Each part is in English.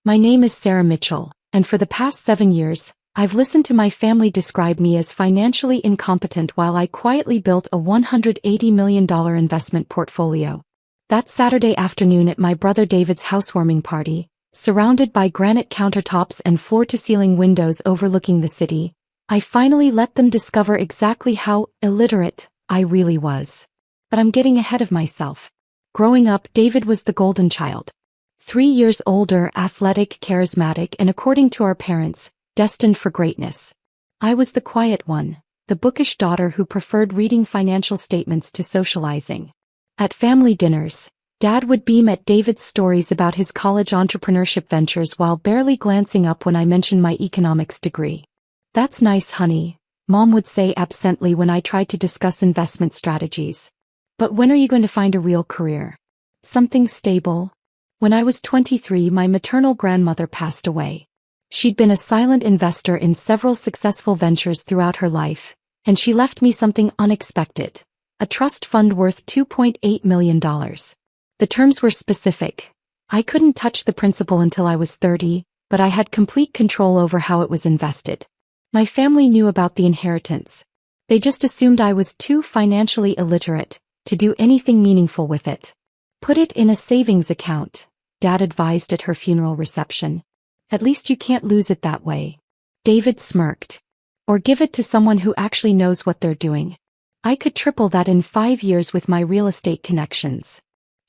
My name is Sarah Mitchell, and for the past 7 years, I've listened to my family describe me as financially incompetent while I quietly built a $180 million investment portfolio. That Saturday afternoon at my brother David's housewarming party, surrounded by granite countertops and floor-to-ceiling windows overlooking the city, I finally let them discover exactly how illiterate I really was. But I'm getting ahead of myself. Growing up, David was the golden child. 3 years older, athletic, charismatic, and according to our parents, destined for greatness. I was the quiet one, the bookish daughter who preferred reading financial statements to socializing. At family dinners, Dad would beam at David's stories about his college entrepreneurship ventures while barely glancing up when I mentioned my economics degree. "That's nice, honey," Mom would say absently when I tried to discuss investment strategies. "But when are you going to find a real career? Something stable?" When I was 23, my maternal grandmother passed away. She'd been a silent investor in several successful ventures throughout her life, and she left me something unexpected: a trust fund worth $2.8 million. The terms were specific. I couldn't touch the principal until I was 30, but I had complete control over how it was invested. My family knew about the inheritance. They just assumed I was too financially illiterate to do anything meaningful with it. "Put it in a savings account," Dad advised at her funeral reception. "At least you can't lose it that way." David smirked. "Or give it to someone who actually knows what they're doing. I could triple that in 5 years with my real estate connections."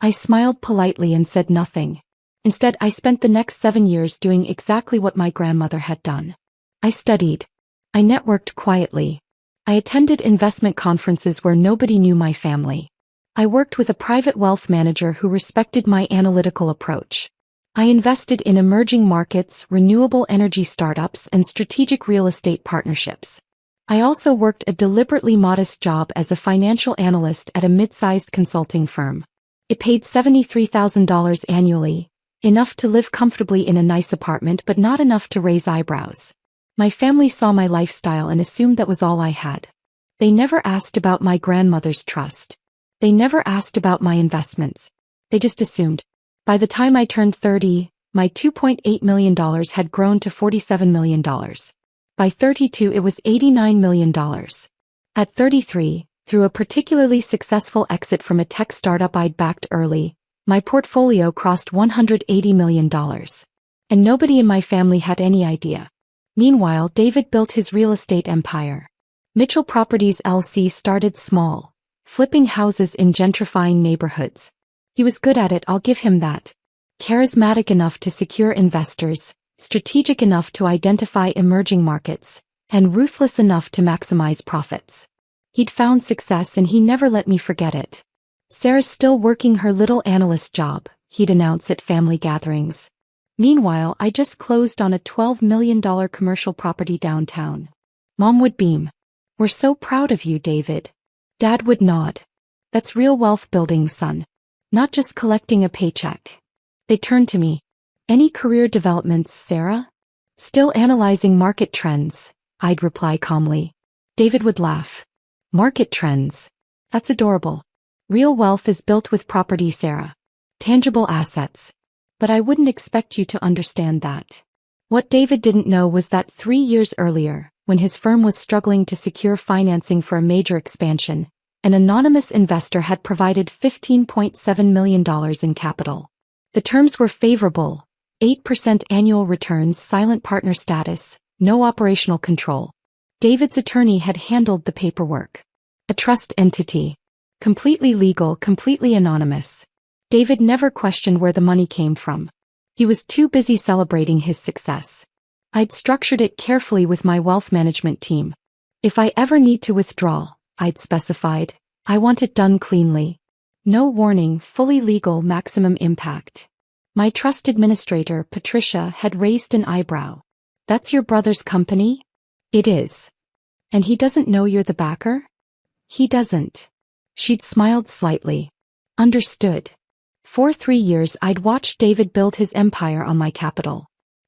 I smiled politely and said nothing. Instead, I spent the next 7 years doing exactly what my grandmother had done. I studied. I networked quietly. I attended investment conferences where nobody knew my family. I worked with a private wealth manager who respected my analytical approach. I invested in emerging markets, renewable energy startups, and strategic real estate partnerships. I also worked a deliberately modest job as a financial analyst at a mid-sized consulting firm. It paid $73,000 annually, enough to live comfortably in a nice apartment but not enough to raise eyebrows. My family saw my lifestyle and assumed that was all I had. They never asked about my grandmother's trust. They never asked about my investments. They just assumed. By the time I turned 30, my $2.8 million had grown to $47 million. By 32, it was $89 million. At 33, through a particularly successful exit from a tech startup I'd backed early, my portfolio crossed $180 million. And nobody in my family had any idea. Meanwhile, David built his real estate empire. Mitchell Properties LC started small, flipping houses in gentrifying neighborhoods. He was good at it, I'll give him that. Charismatic enough to secure investors, strategic enough to identify emerging markets, and ruthless enough to maximize profits. He'd found success and he never let me forget it. "Sarah's still working her little analyst job," he'd announce at family gatherings. Meanwhile, I just closed on a $12 million commercial property downtown. Mom would beam. "We're so proud of you, David." Dad would nod. "That's real wealth building, son. Not just collecting a paycheck." They turned to me. "Any career developments, Sarah?" "Still analyzing market trends," I'd reply calmly. David would laugh. "Market trends? That's adorable. Real wealth is built with property, Sarah. Tangible assets. But I wouldn't expect you to understand that." What David didn't know was that 3 years earlier, when his firm was struggling to secure financing for a major expansion, an anonymous investor had provided $15.7 million in capital. The terms were favorable: 8% annual returns, silent partner status, no operational control. David's attorney had handled the paperwork. A trust entity. Completely legal, completely anonymous. David never questioned where the money came from. He was too busy celebrating his success. I'd structured it carefully with my wealth management team. "If I ever need to withdraw," I'd specified, "I want it done cleanly. No warning, fully legal, maximum impact." My trust administrator, Patricia, had raised an eyebrow. "That's your brother's company?" "It is." "And he doesn't know you're the backer?" "He doesn't." She'd smiled slightly. "Understood." For 3 years I'd watched David build his empire on my capital.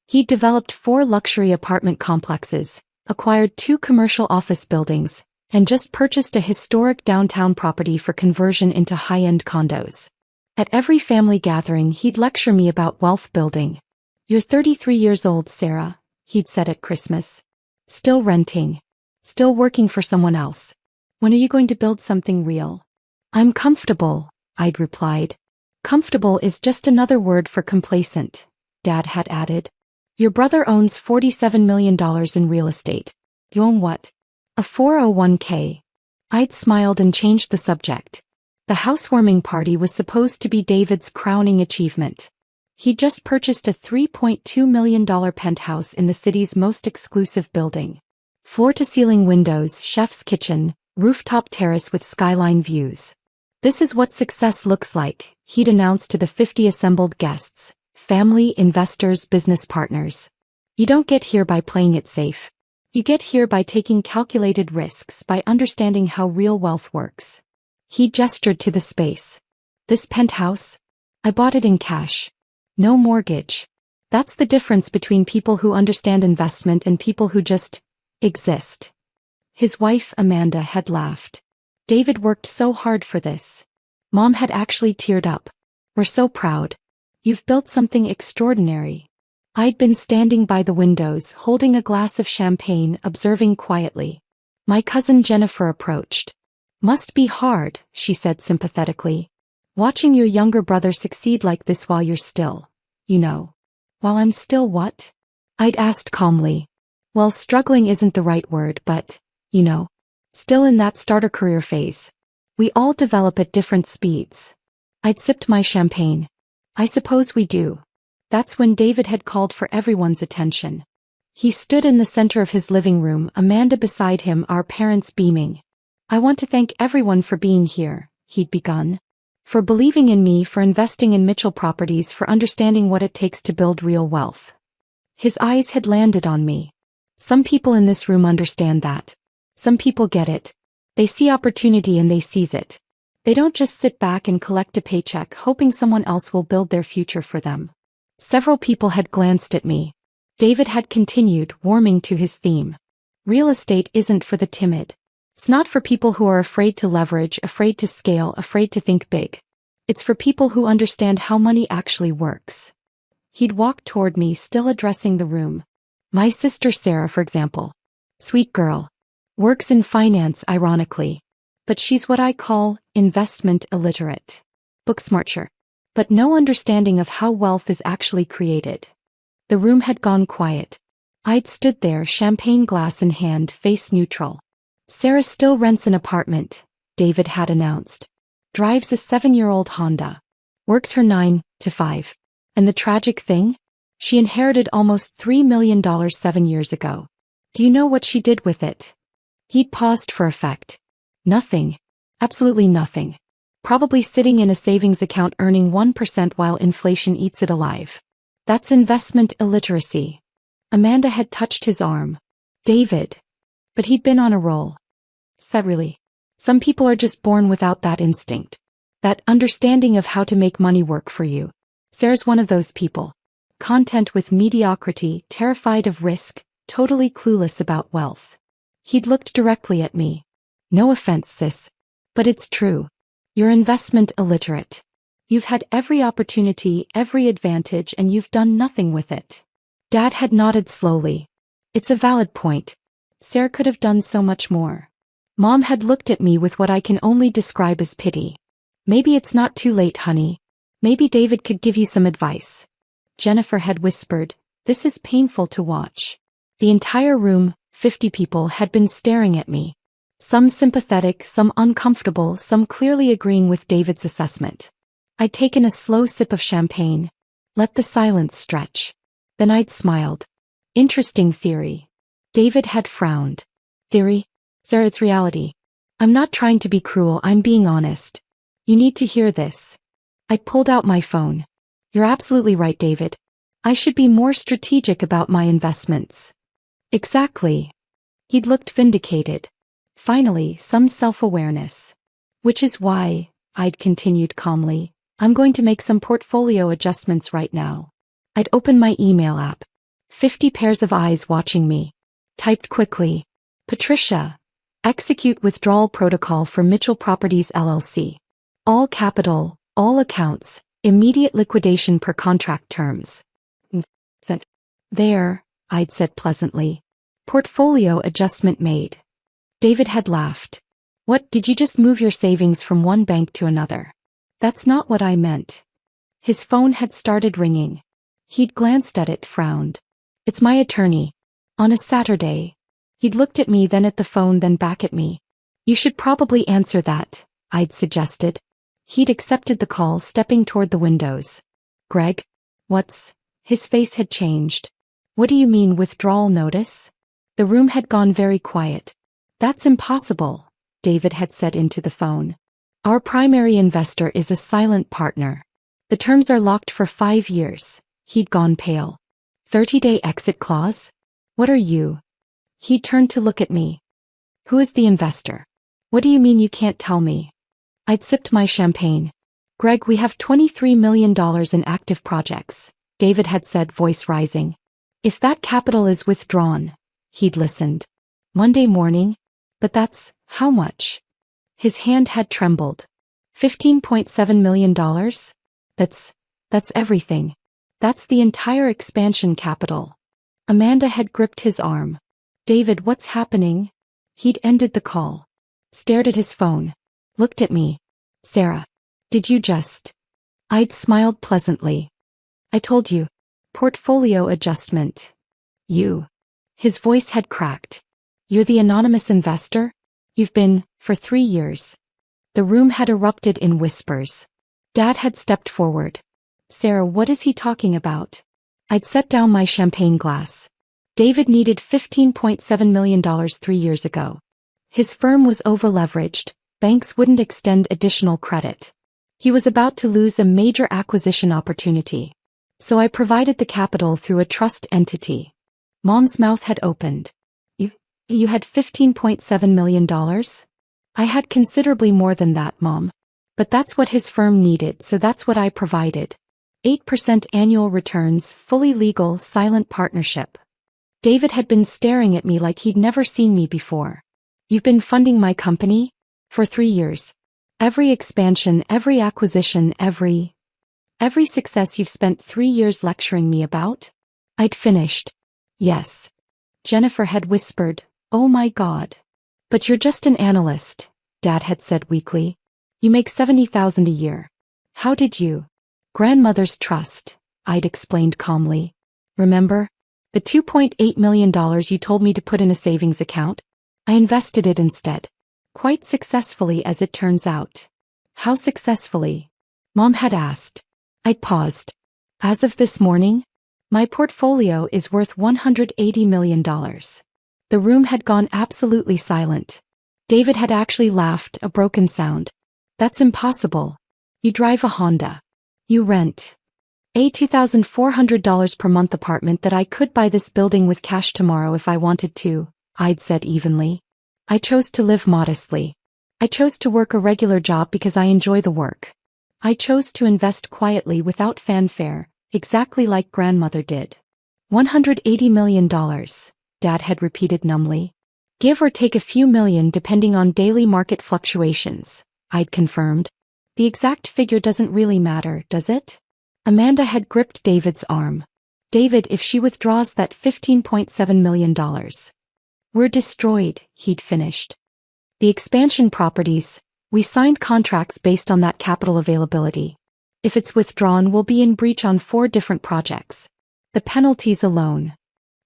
He'd developed 4 luxury apartment complexes, acquired 2 commercial office buildings, and just purchased a historic downtown property for conversion into high-end condos. At every family gathering he'd lecture me about wealth building. "You're 33 years old, Sarah," he'd said at Christmas. "Still renting. Still working for someone else. When are you going to build something real?" "I'm comfortable," I'd replied. "Comfortable is just another word for complacent," Dad had added. "Your brother owns $47 million in real estate. You own what?" "A 401k. I'd smiled and changed the subject. The housewarming party was supposed to be David's crowning achievement. He'd just purchased a $3.2 million penthouse in the city's most exclusive building. Floor-to-ceiling windows, chef's kitchen, rooftop terrace with skyline views. "This is what success looks like," he'd announced to the 50 assembled guests, family, investors, business partners. "You don't get here by playing it safe. You get here by taking calculated risks, by understanding how real wealth works." He gestured to the space. "This penthouse? I bought it in cash. No mortgage. That's the difference between people who understand investment and people who just exist." His wife, Amanda, had laughed. "David worked so hard for this." Mom had actually teared up. "We're so proud. You've built something extraordinary." I'd been standing by the windows, holding a glass of champagne, observing quietly. My cousin Jennifer approached. "Must be hard," she said sympathetically. "Watching your younger brother succeed like this while you're still, While I'm still what?" I'd asked calmly. "Well, struggling isn't the right word, but, still in that starter career phase. We all develop at different speeds." I'd sipped my champagne. "I suppose we do." That's when David had called for everyone's attention. He stood in the center of his living room, Amanda beside him, our parents beaming. "I want to thank everyone for being here," he'd begun. "For believing in me, for investing in Mitchell Properties, for understanding what it takes to build real wealth." His eyes had landed on me. Some people in this room understand that. Some people get it. They see opportunity and they seize it. They don't just sit back and collect a paycheck hoping someone else will build their future for them. Several people had glanced at me. David had continued, warming to his theme. "Real estate isn't for the timid. It's not for people who are afraid to leverage, afraid to scale, afraid to think big. It's for people who understand how money actually works." He'd walked toward me, still addressing the room. "My sister Sarah, for example. Sweet girl. Works in finance, ironically. But she's what I call investment illiterate. Book smarter. But no understanding of how wealth is actually created." The room had gone quiet. I'd stood there, champagne glass in hand, face neutral. "Sarah still rents an apartment," David had announced. "Drives a 7-year-old Honda. Works her 9 to 5. And the tragic thing? She inherited almost $3 million 7 years ago. Do you know what she did with it?" He'd paused for effect. "Nothing. Absolutely nothing. Probably sitting in a savings account earning 1% while inflation eats it alive. That's investment illiteracy." Amanda had touched his arm. "David." But he'd been on a roll. Said, "Really? Some people are just born without that instinct. That understanding of how to make money work for you. Sarah's one of those people. Content with mediocrity, terrified of risk, totally clueless about wealth." He'd looked directly at me. "No offense, sis. But it's true. You're investment illiterate. You've had every opportunity, every advantage, and you've done nothing with it." Dad had nodded slowly. "It's a valid point. Sarah could have done so much more." Mom had looked at me with what I can only describe as pity. "Maybe it's not too late, honey. Maybe David could give you some advice." Jennifer had whispered, "This is painful to watch." The entire room, 50 people, had been staring at me. Some sympathetic, some uncomfortable, some clearly agreeing with David's assessment. I'd taken a slow sip of champagne. Let the silence stretch. Then I'd smiled. "Interesting theory." David had frowned. "Theory? Sarah, it's reality. I'm not trying to be cruel, I'm being honest. You need to hear this." I pulled out my phone. "You're absolutely right, David. I should be more strategic about my investments." "Exactly." He'd looked vindicated. Finally, some self-awareness. "Which is why," I'd continued calmly, "I'm going to make some portfolio adjustments right now." I'd opened my email app. 50 pairs of eyes watching me. Typed quickly. "Patricia. Execute withdrawal protocol for Mitchell Properties LLC. All capital, all accounts, immediate liquidation per contract terms." said. There, I'd said pleasantly. Portfolio adjustment made. David had laughed. What, did you just move your savings from one bank to another? That's not what I meant. His phone had started ringing. He'd glanced at it, frowned. It's my attorney. On a Saturday. He'd looked at me, then at the phone, then back at me. You should probably answer that, I'd suggested. He'd accepted the call, stepping toward the windows. Greg? What's? His face had changed. What do you mean, withdrawal notice? The room had gone very quiet. That's impossible, David had said into the phone. Our primary investor is a silent partner. The terms are locked for 5 years. He'd gone pale. 30-day exit clause? What are you? He turned to look at me. Who is the investor? What do you mean you can't tell me? I'd sipped my champagne. Greg, we have $23 million in active projects, David had said, voice rising. If that capital is withdrawn, he'd listened. Monday morning? But that's, how much? His hand had trembled. $15.7 million? That's everything. That's the entire expansion capital. Amanda had gripped his arm. David, what's happening? He'd ended the call. Stared at his phone. Looked at me. Sarah. Did you just? I'd smiled pleasantly. I told you. Portfolio adjustment. You. His voice had cracked. You're the anonymous investor? You've been, for 3 years. The room had erupted in whispers. Dad had stepped forward. Sarah, what is he talking about? I'd set down my champagne glass. David needed $15.7 million 3 years ago. His firm was over-leveraged. Banks wouldn't extend additional credit. He was about to lose a major acquisition opportunity. So I provided the capital through a trust entity. Mom's mouth had opened. You had $15.7 million? I had considerably more than that, Mom. But that's what his firm needed, so that's what I provided. 8% annual returns, fully legal, silent partnership. David had been staring at me like he'd never seen me before. You've been funding my company? For 3 years. Every expansion, every acquisition, every success you've spent 3 years lecturing me about? I'd finished. Yes. Jennifer had whispered, oh my God. But you're just an analyst, Dad had said weakly. You make $70,000 a year. How did you? Grandmother's trust, I'd explained calmly. Remember? The $2.8 million you told me to put in a savings account? I invested it instead. Quite successfully, as it turns out. How successfully? Mom had asked. I'd paused. As of this morning, my portfolio is worth $180 million. The room had gone absolutely silent. David had actually laughed, a broken sound. That's impossible. You drive a Honda. You rent a $2,400 per month apartment that I could buy this building with cash tomorrow if I wanted to, I'd said evenly. I chose to live modestly. I chose to work a regular job because I enjoy the work. I chose to invest quietly without fanfare, exactly like grandmother did. $180 million, Dad had repeated numbly. Give or take a few million depending on daily market fluctuations, I'd confirmed. The exact figure doesn't really matter, does it? Amanda had gripped David's arm. David, if she withdraws that $15.7 million. We're destroyed, he'd finished. The expansion properties, we signed contracts based on that capital availability. If it's withdrawn, we'll be in breach on 4 different projects. The penalties alone.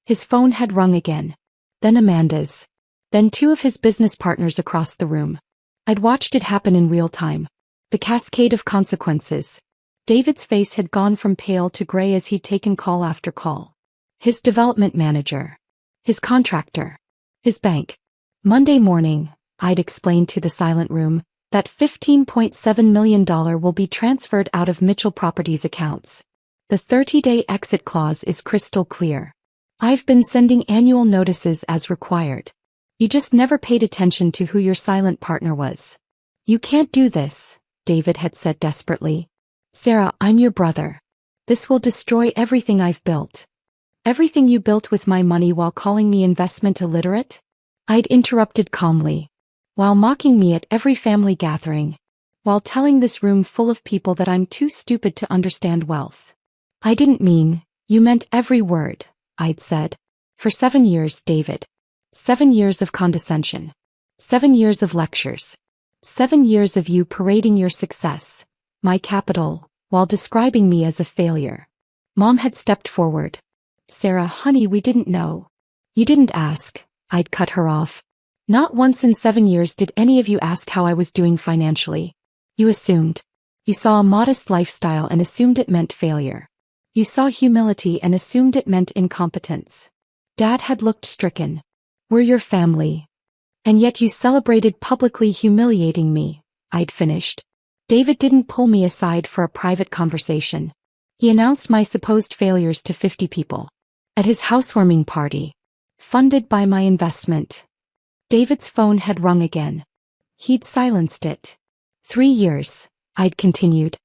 His phone had rung again. Then Amanda's. Then 2 of his business partners across the room. I'd watched it happen in real time. The cascade of consequences. David's face had gone from pale to gray as he'd taken call after call. His development manager. His contractor. His bank. Monday morning, I'd explained to the silent room, that $15.7 million will be transferred out of Mitchell Properties accounts. The 30-day exit clause is crystal clear. I've been sending annual notices as required. You just never paid attention to who your silent partner was. You can't do this, David had said desperately. Sarah, I'm your brother. This will destroy everything I've built. Everything you built with my money while calling me investment illiterate? I'd interrupted calmly. While mocking me at every family gathering. While telling this room full of people that I'm too stupid to understand wealth. I didn't mean, You meant every word, I'd said. For 7 years, David. 7 years of condescension. 7 years of lectures. 7 years of you parading your success, my capital, while describing me as a failure. Mom had stepped forward. Sarah, honey, we didn't know. You didn't ask, I'd cut her off. Not once in 7 years did any of you ask how I was doing financially. You assumed. You saw a modest lifestyle and assumed it meant failure. You saw humility and assumed it meant incompetence. Dad had looked stricken. We're your family. And yet you celebrated publicly humiliating me, I'd finished. David didn't pull me aside for a private conversation. He announced my supposed failures to 50 people. At his housewarming party. Funded by my investment. David's phone had rung again. He'd silenced it. 3 years, I'd continued.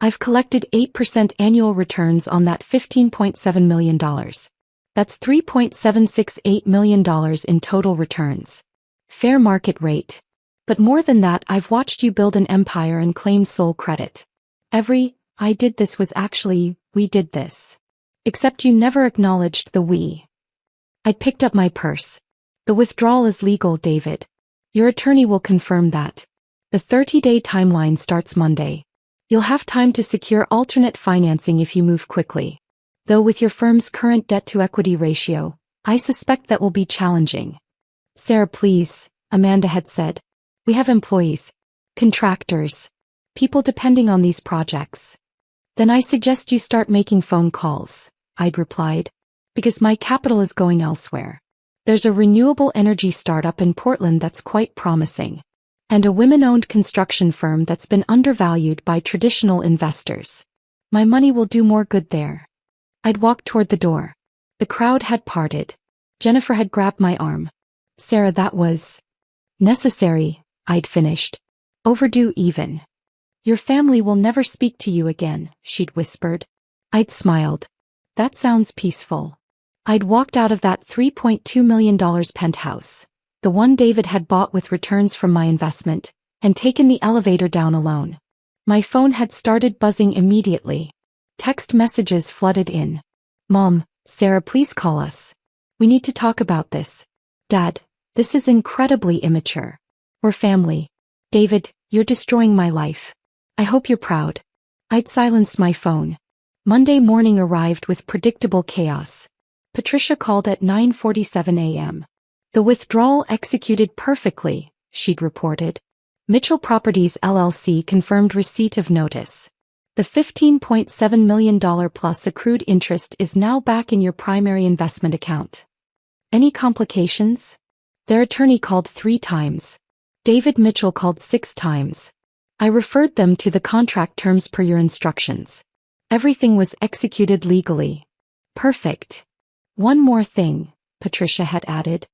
I've collected 8% annual returns on that $15.7 million. That's $3.768 million in total returns. Fair market rate. But more than that, I've watched you build an empire and claim sole credit. I did this was actually, we did this. Except you never acknowledged the we. I'd picked up my purse. The withdrawal is legal, David. Your attorney will confirm that. The 30-day timeline starts Monday. You'll have time to secure alternate financing if you move quickly. Though with your firm's current debt-to-equity ratio, I suspect that will be challenging. Sarah, please, Amanda had said. We have employees, contractors, people depending on these projects. Then I suggest you start making phone calls, I'd replied. Because my capital is going elsewhere. There's a renewable energy startup in Portland that's quite promising. And a women-owned construction firm that's been undervalued by traditional investors. My money will do more good there. I'd walked toward the door. The crowd had parted. Jennifer had grabbed my arm. Sarah, that was necessary, I'd finished. Overdue even. Your family will never speak to you again, she'd whispered. I'd smiled. That sounds peaceful. I'd walked out of that $3.2 million penthouse, the one David had bought with returns from my investment, and taken the elevator down alone. My phone had started buzzing immediately. Text messages flooded in. Mom, Sarah, please call us. We need to talk about this. Dad, this is incredibly immature. We're family. David, you're destroying my life. I hope you're proud. I'd silenced my phone. Monday morning arrived with predictable chaos. Patricia called at 9:47 a.m. The withdrawal executed perfectly, she'd reported. Mitchell Properties LLC confirmed receipt of notice. The $15.7 million plus accrued interest is now back in your primary investment account. Any complications? Their attorney called 3 times. David Mitchell called 6 times. I referred them to the contract terms per your instructions. Everything was executed legally. Perfect. One more thing, Patricia had added.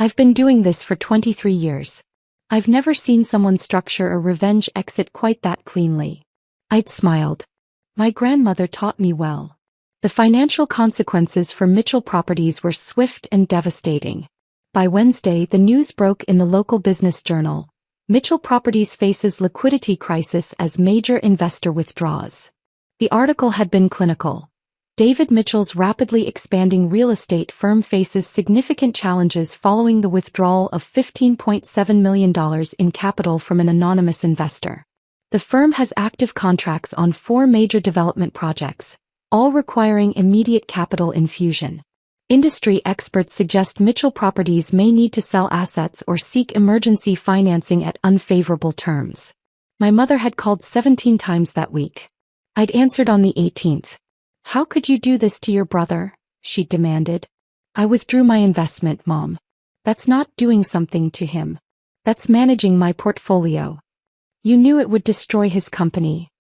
I've been doing this for 23 years. I've never seen someone structure a revenge exit quite that cleanly. I'd smiled. My grandmother taught me well. The financial consequences for Mitchell Properties were swift and devastating. By Wednesday, the news broke in the local business journal. Mitchell Properties faces liquidity crisis as major investor withdraws. The article had been clinical. David Mitchell's rapidly expanding real estate firm faces significant challenges following the withdrawal of $15.7 million in capital from an anonymous investor. The firm has active contracts on 4 major development projects, all requiring immediate capital infusion. Industry experts suggest Mitchell Properties may need to sell assets or seek emergency financing at unfavorable terms. My mother had called 17 times that week. I'd answered on the 18th. How could you do this to your brother? She demanded. I withdrew my investment, Mom. That's not doing something to him. That's managing my portfolio. You knew it would destroy his company.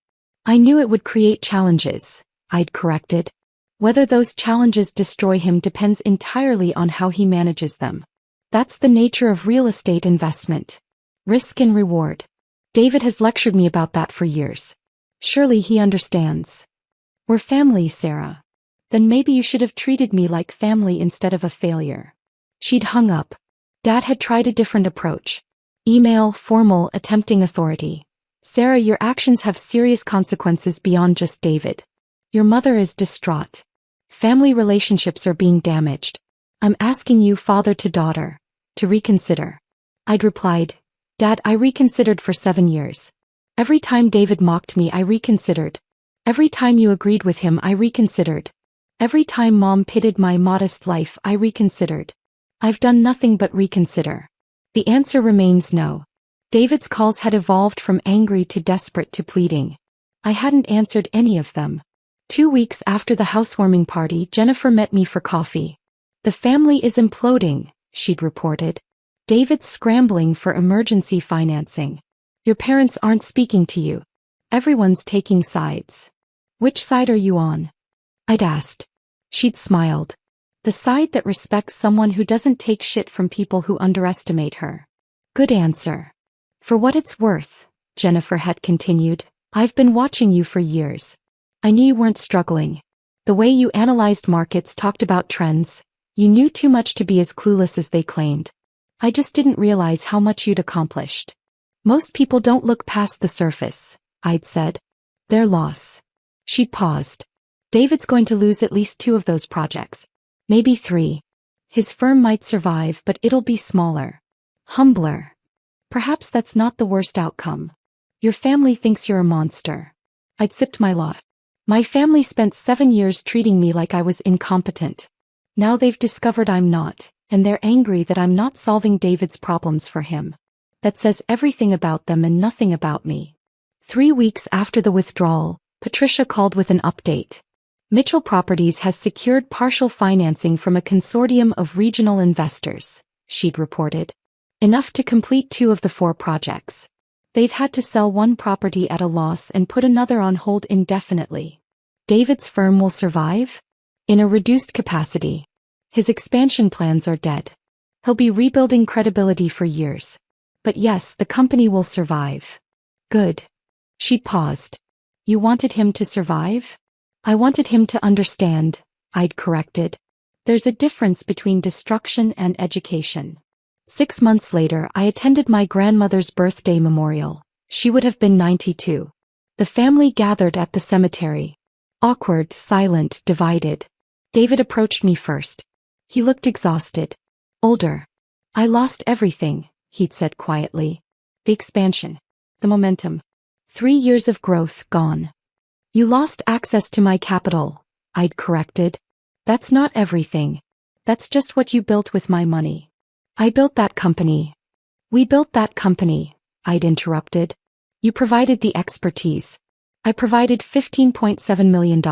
I knew it would create challenges, I'd corrected. Whether those challenges destroy him depends entirely on how he manages them. That's the nature of real estate investment. Risk and reward. David has lectured me about that for years. Surely he understands. We're family, Sarah. Then maybe you should have treated me like family instead of a failure. She'd hung up. Dad had tried a different approach. Email, formal, attempting authority. Sarah, your actions have serious consequences beyond just David. Your mother is distraught. Family relationships are being damaged. I'm asking you, father to daughter, to reconsider. I'd replied, Dad, I reconsidered for 7 years. Every time David mocked me, I reconsidered. Every time you agreed with him, I reconsidered. Every time Mom pitied my modest life, I reconsidered. I've done nothing but reconsider. The answer remains no. David's calls had evolved from angry to desperate to pleading. I hadn't answered any of them. 2 weeks after the housewarming party, Jennifer met me for coffee. The family is imploding, she'd reported. David's scrambling for emergency financing. Your parents aren't speaking to you. Everyone's taking sides. Which side are you on? I'd asked. She'd smiled. The side that respects someone who doesn't take shit from people who underestimate her. Good answer. For what it's worth, Jennifer had continued, I've been watching you for years. I knew you weren't struggling. The way you analyzed markets, talked about trends, you knew too much to be as clueless as they claimed. I just didn't realize how much you'd accomplished. Most people don't look past the surface, I'd said. Their loss. She'd paused. David's going to lose at least 2 of those projects. Maybe 3. His firm might survive, but it'll be smaller. Humbler. Perhaps that's not the worst outcome. Your family thinks you're a monster. I'd sipped my lot. My family spent 7 years treating me like I was incompetent. Now they've discovered I'm not, and they're angry that I'm not solving David's problems for him. That says everything about them and nothing about me. 3 weeks after the withdrawal, Patricia called with an update. Mitchell Properties has secured partial financing from a consortium of regional investors, she'd reported. Enough to complete 2 of the 4 projects. They've had to sell 1 property at a loss and put another on hold indefinitely. David's firm will survive? In a reduced capacity. His expansion plans are dead. He'll be rebuilding credibility for years. But yes, the company will survive. Good. She paused. You wanted him to survive? I wanted him to understand, I'd corrected. There's a difference between destruction and education. 6 months later, I attended my grandmother's birthday memorial. She would have been 92. The family gathered at the cemetery. Awkward, silent, divided. David approached me first. He looked exhausted. Older. I lost everything, he'd said quietly. The expansion. The momentum. 3 years of growth gone. You lost access to my capital, I'd corrected. That's not everything. That's just what you built with my money. I built that company. We built that company, I'd interrupted. You provided the expertise. I provided $15.7 million.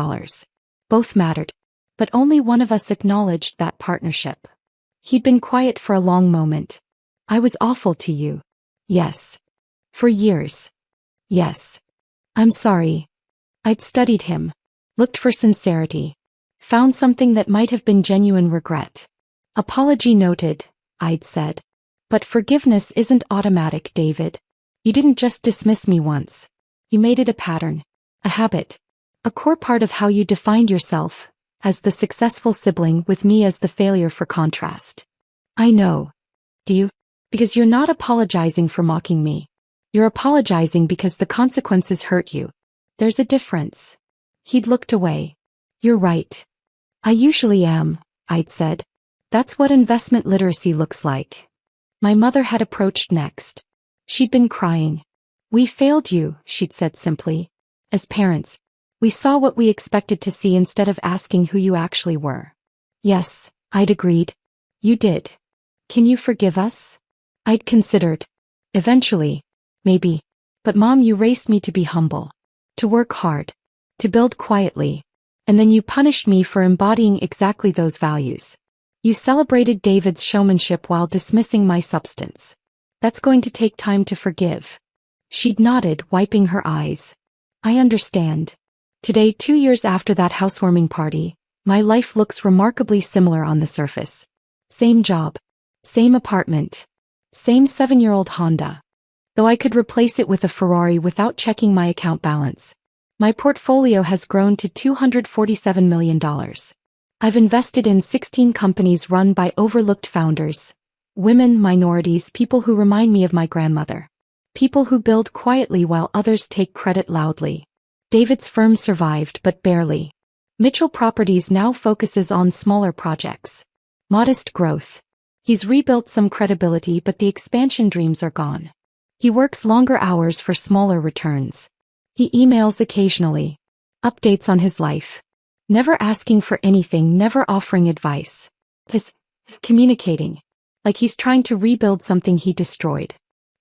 Both mattered. But only one of us acknowledged that partnership. He'd been quiet for a long moment. I was awful to you. Yes. For years. Yes. I'm sorry. I'd studied him. Looked for sincerity. Found something that might have been genuine regret. Apology noted, I'd said. But forgiveness isn't automatic, David. You didn't just dismiss me once. You made it a pattern. A habit. A core part of how you defined yourself, as the successful sibling with me as the failure for contrast. I know. Do you? Because you're not apologizing for mocking me. You're apologizing because the consequences hurt you. There's a difference. He'd looked away. You're right. I usually am, I'd said. That's what investment literacy looks like. My mother had approached next. She'd been crying. We failed you, she'd said simply. As parents, we saw what we expected to see instead of asking who you actually were. Yes, I'd agreed. You did. Can you forgive us? I'd considered. Eventually. Maybe. But Mom, you raised me to be humble. To work hard. To build quietly. And then you punished me for embodying exactly those values. You celebrated David's showmanship while dismissing my substance. That's going to take time to forgive. She'd nodded, wiping her eyes. I understand. Today, 2 years after that housewarming party, my life looks remarkably similar on the surface. Same job. Same apartment. Same 7-year-old Honda. Though I could replace it with a Ferrari without checking my account balance. My portfolio has grown to $247 million. I've invested in 16 companies run by overlooked founders. Women, minorities, people who remind me of my grandmother. People who build quietly while others take credit loudly. David's firm survived, but barely. Mitchell Properties now focuses on smaller projects. Modest growth. He's rebuilt some credibility, but the expansion dreams are gone. He works longer hours for smaller returns. He emails occasionally. Updates on his life. Never asking for anything, never offering advice. He's communicating. Like he's trying to rebuild something he destroyed.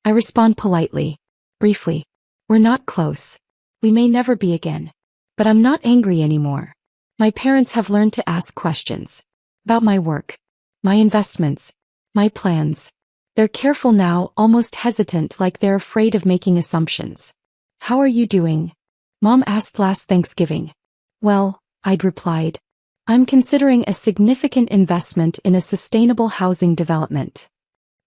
I respond politely. Briefly. We're not close. We may never be again. But I'm not angry anymore. My parents have learned to ask questions. About my work. My investments. My plans. They're careful now, almost hesitant, like they're afraid of making assumptions. How are you doing? Mom asked last Thanksgiving. Well, I'd replied. I'm considering a significant investment in a sustainable housing development.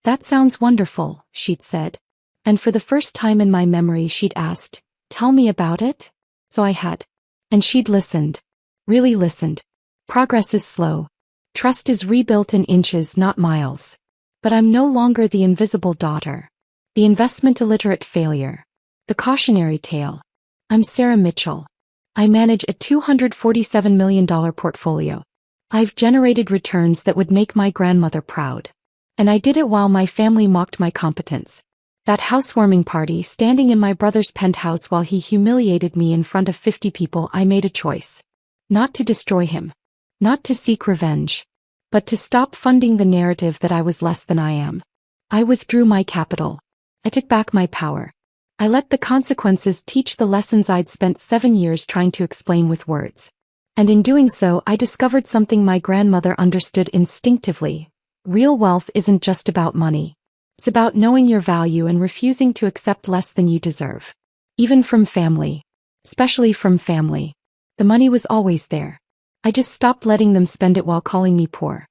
That sounds wonderful, she'd said. And for the first time in my memory she'd asked, tell me about it? So I had. And she'd listened. Really listened. Progress is slow. Trust is rebuilt in inches, not miles. But I'm no longer the invisible daughter. The investment illiterate failure. The cautionary tale. I'm Sarah Mitchell. I manage a $247 million portfolio. I've generated returns that would make my grandmother proud. And I did it while my family mocked my competence. That housewarming party, standing in my brother's penthouse while he humiliated me in front of 50 people, I made a choice. Not to destroy him. Not to seek revenge. But to stop funding the narrative that I was less than I am. I withdrew my capital. I took back my power. I let the consequences teach the lessons I'd spent 7 years trying to explain with words. And in doing so, I discovered something my grandmother understood instinctively. Real wealth isn't just about money. It's about knowing your value and refusing to accept less than you deserve. Even from family. Especially from family. The money was always there. I just stopped letting them spend it while calling me poor.